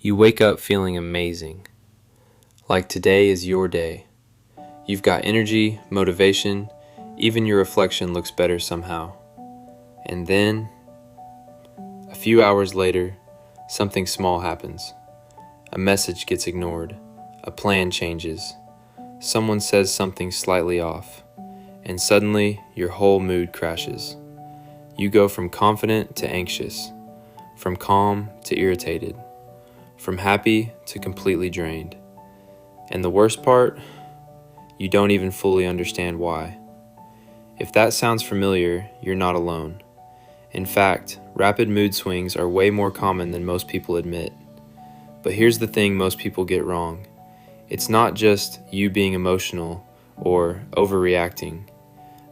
You wake up feeling amazing, like today is your day. You've got energy, motivation, even your reflection looks better somehow. And then, a few hours later, something small happens. A message gets ignored, a plan changes, someone says something slightly off, and suddenly your whole mood crashes. You go from confident to anxious, from calm to irritated, from happy to completely drained. And the worst part, you don't even fully understand why. If that sounds familiar, you're not alone. In fact, rapid mood swings are way more common than most people admit. But here's the thing most people get wrong. It's not just you being emotional or overreacting.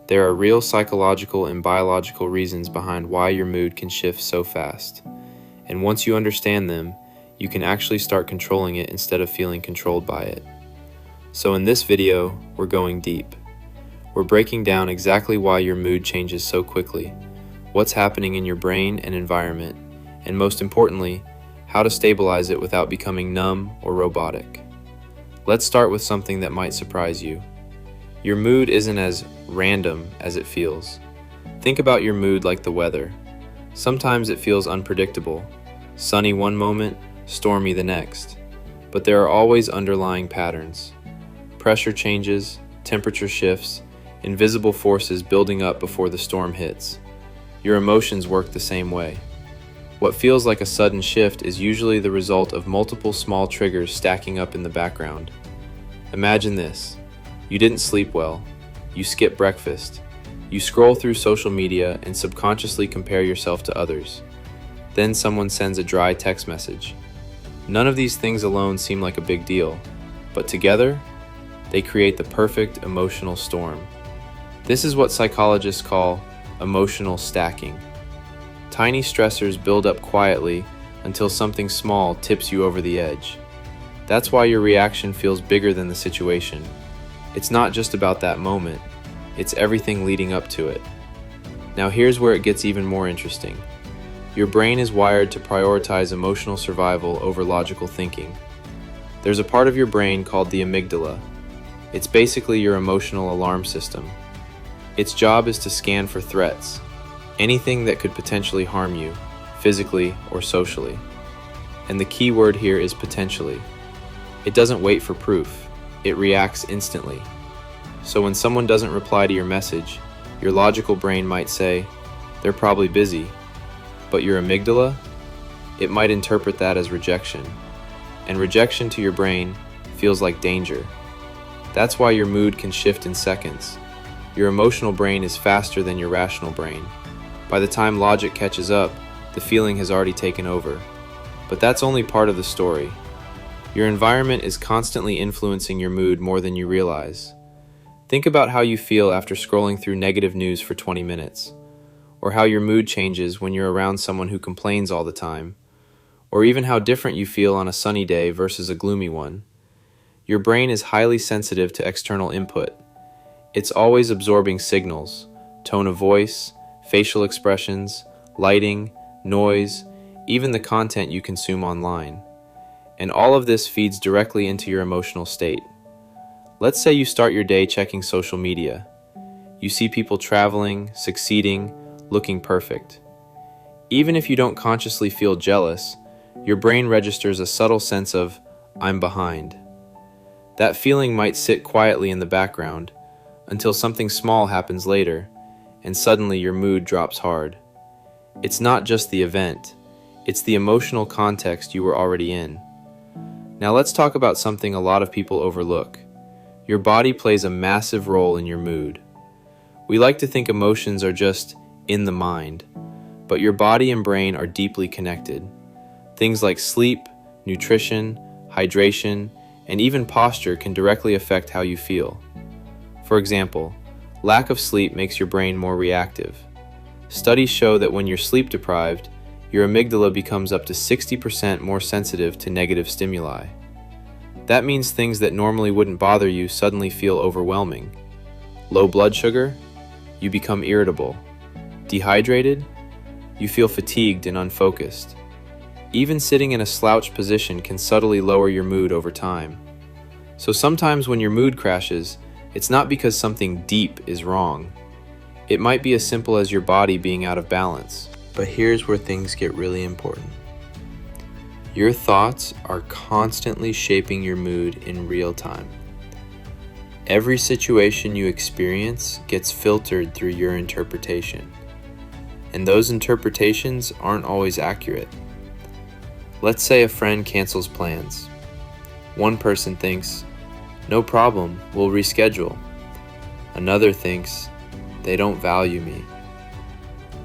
There are real psychological and biological reasons behind why your mood can shift so fast. And once you understand them, you can actually start controlling it instead of feeling controlled by it. So in this video, we're going deep. We're breaking down exactly why your mood changes so quickly, what's happening in your brain and environment, and most importantly, how to stabilize it without becoming numb or robotic. Let's start with something that might surprise you. Your mood isn't as random as it feels. Think about your mood like the weather. Sometimes it feels unpredictable, sunny one moment, stormy the next. But there are always underlying patterns. Pressure changes, temperature shifts, invisible forces building up before the storm hits. Your emotions work the same way. What feels like a sudden shift is usually the result of multiple small triggers stacking up in the background. Imagine this. You didn't sleep well. You skip breakfast. You scroll through social media and subconsciously compare yourself to others. Then someone sends a dry text message. None of these things alone seem like a big deal, but together, they create the perfect emotional storm. This is what psychologists call emotional stacking. Tiny stressors build up quietly until something small tips you over the edge. That's why your reaction feels bigger than the situation. It's not just about that moment, it's everything leading up to it. Now here's where it gets even more interesting. Your brain is wired to prioritize emotional survival over logical thinking. There's a part of your brain called the amygdala. It's basically your emotional alarm system. Its job is to scan for threats, anything that could potentially harm you, physically or socially. And the key word here is potentially. It doesn't wait for proof, it reacts instantly. So when someone doesn't reply to your message, your logical brain might say, "They're probably busy." But your amygdala, it might interpret that as rejection. And rejection to your brain feels like danger. That's why your mood can shift in seconds. Your emotional brain is faster than your rational brain. By the time logic catches up, the feeling has already taken over. But that's only part of the story. Your environment is constantly influencing your mood more than you realize. Think about how you feel after scrolling through negative news for 20 minutes. Or how your mood changes when you're around someone who complains all the time, or even how different you feel on a sunny day versus a gloomy one. Your brain is highly sensitive to external input. It's always absorbing signals, tone of voice, facial expressions, lighting, noise, even the content you consume online. And all of this feeds directly into your emotional state. Let's say you start your day checking social media. You see people traveling, succeeding, looking perfect. Even if you don't consciously feel jealous, your brain registers a subtle sense of, "I'm behind." That feeling might sit quietly in the background until something small happens later, and suddenly your mood drops hard. It's not just the event, it's the emotional context you were already in. Now let's talk about something a lot of people overlook. Your body plays a massive role in your mood. We like to think emotions are just in the mind, but your body and brain are deeply connected. Things like sleep, nutrition, hydration, and even posture can directly affect how you feel. For example, lack of sleep makes your brain more reactive. Studies show that when you're sleep deprived, your amygdala becomes up to 60% more sensitive to negative stimuli. That means things that normally wouldn't bother you suddenly feel overwhelming. Low blood sugar? You become irritable. Dehydrated? You feel fatigued and unfocused. Even sitting in a slouched position can subtly lower your mood over time. So sometimes when your mood crashes, it's not because something deep is wrong. It might be as simple as your body being out of balance. But here's where things get really important. Your thoughts are constantly shaping your mood in real time. Every situation you experience gets filtered through your interpretation. And those interpretations aren't always accurate. Let's say a friend cancels plans. One person thinks, "No problem, we'll reschedule." Another thinks, "They don't value me."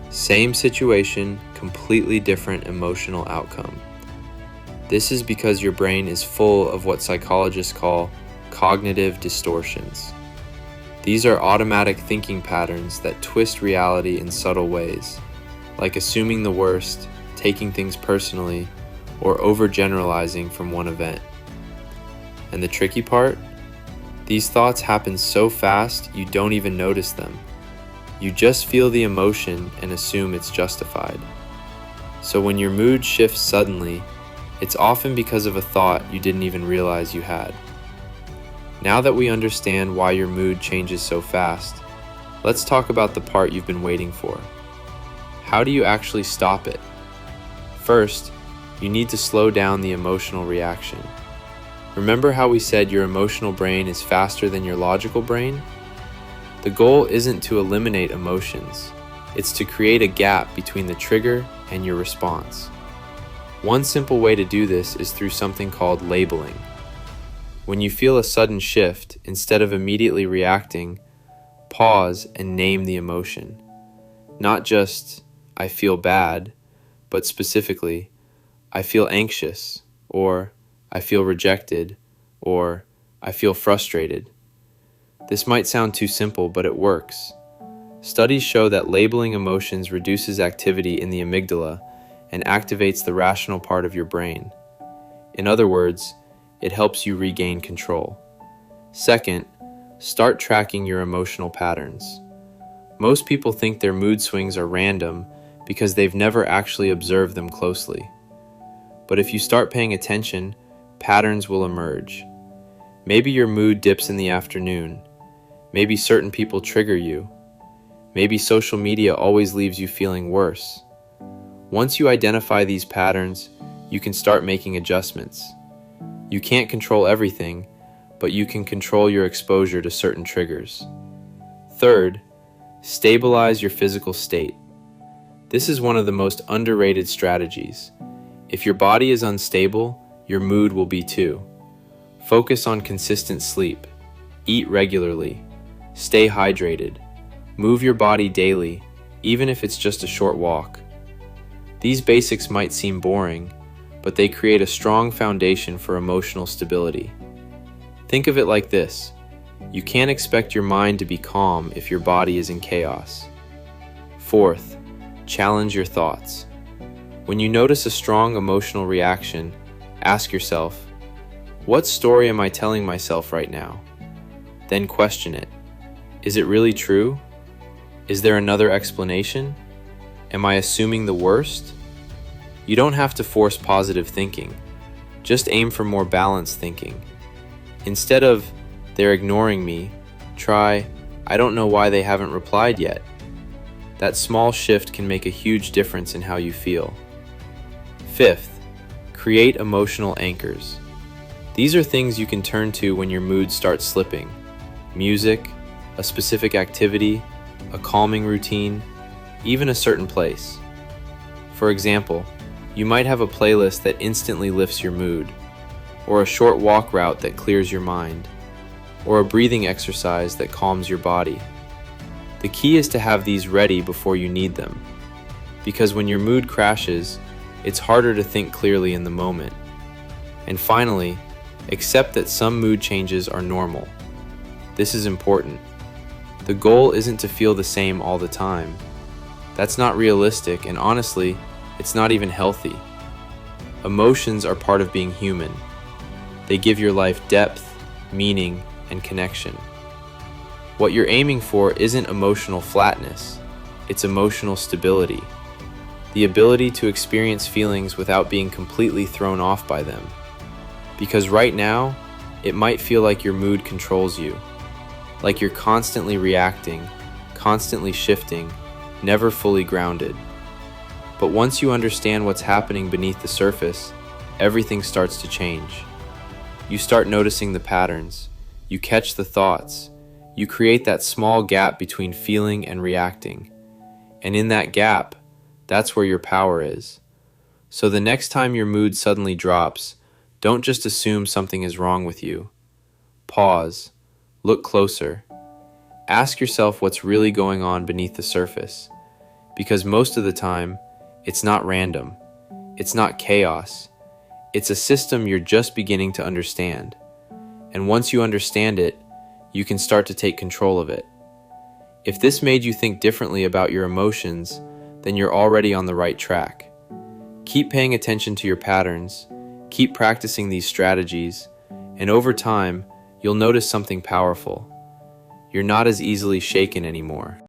Same situation, completely different emotional outcome. This is because your brain is full of what psychologists call cognitive distortions. These are automatic thinking patterns that twist reality in subtle ways, like assuming the worst, taking things personally, or overgeneralizing from one event. And the tricky part? These thoughts happen so fast you don't even notice them. You just feel the emotion and assume it's justified. So when your mood shifts suddenly, it's often because of a thought you didn't even realize you had. Now that we understand why your mood changes so fast, let's talk about the part you've been waiting for. How do you actually stop it? First, you need to slow down the emotional reaction. Remember how we said your emotional brain is faster than your logical brain? The goal isn't to eliminate emotions, it's to create a gap between the trigger and your response. One simple way to do this is through something called labeling. When you feel a sudden shift, instead of immediately reacting, pause and name the emotion. Not just, "I feel bad," but specifically, "I feel anxious," or "I feel rejected," or "I feel frustrated." This might sound too simple, but it works. Studies show that labeling emotions reduces activity in the amygdala and activates the rational part of your brain. In other words, it helps you regain control. Second, start tracking your emotional patterns. Most people think their mood swings are random because they've never actually observed them closely. But if you start paying attention, patterns will emerge. Maybe your mood dips in the afternoon. Maybe certain people trigger you. Maybe social media always leaves you feeling worse. Once you identify these patterns, you can start making adjustments. You can't control everything, but you can control your exposure to certain triggers. Third, stabilize your physical state. This is one of the most underrated strategies. If your body is unstable, your mood will be too. Focus on consistent sleep, eat regularly, stay hydrated, move your body daily, even if it's just a short walk. These basics might seem boring, but they create a strong foundation for emotional stability. Think of it like this: you can't expect your mind to be calm if your body is in chaos. Fourth, challenge your thoughts. When you notice a strong emotional reaction, ask yourself, what story am I telling myself right now? Then question it. Is it really true? Is there another explanation? Am I assuming the worst? You don't have to force positive thinking. Just aim for more balanced thinking. Instead of, "They're ignoring me," try, "I don't know why they haven't replied yet." That small shift can make a huge difference in how you feel. Fifth, create emotional anchors. These are things you can turn to when your mood starts slipping. Music, a specific activity, a calming routine, even a certain place. For example, you might have a playlist that instantly lifts your mood, or a short walk route that clears your mind, or a breathing exercise that calms your body. The key is to have these ready before you need them, because when your mood crashes, it's harder to think clearly in the moment. And finally, accept that some mood changes are normal. This is important. The goal isn't to feel the same all the time. That's not realistic, and honestly, it's not even healthy. Emotions are part of being human. They give your life depth, meaning, and connection. What you're aiming for isn't emotional flatness, it's emotional stability. the ability to experience feelings without being completely thrown off by them. Because right now, it might feel like your mood controls you, like you're constantly reacting, constantly shifting, never fully grounded. But once you understand what's happening beneath the surface, everything starts to change. You start noticing the patterns, you catch the thoughts, you create that small gap between feeling and reacting. And in that gap, that's where your power is. So the next time your mood suddenly drops, don't just assume something is wrong with you. Pause, look closer. Ask yourself what's really going on beneath the surface. Because most of the time, it's not random. It's not chaos. It's a system you're just beginning to understand. And once you understand it, you can start to take control of it. If this made you think differently about your emotions, then you're already on the right track. Keep paying attention to your patterns, keep practicing these strategies, and over time, you'll notice something powerful. You're not as easily shaken anymore.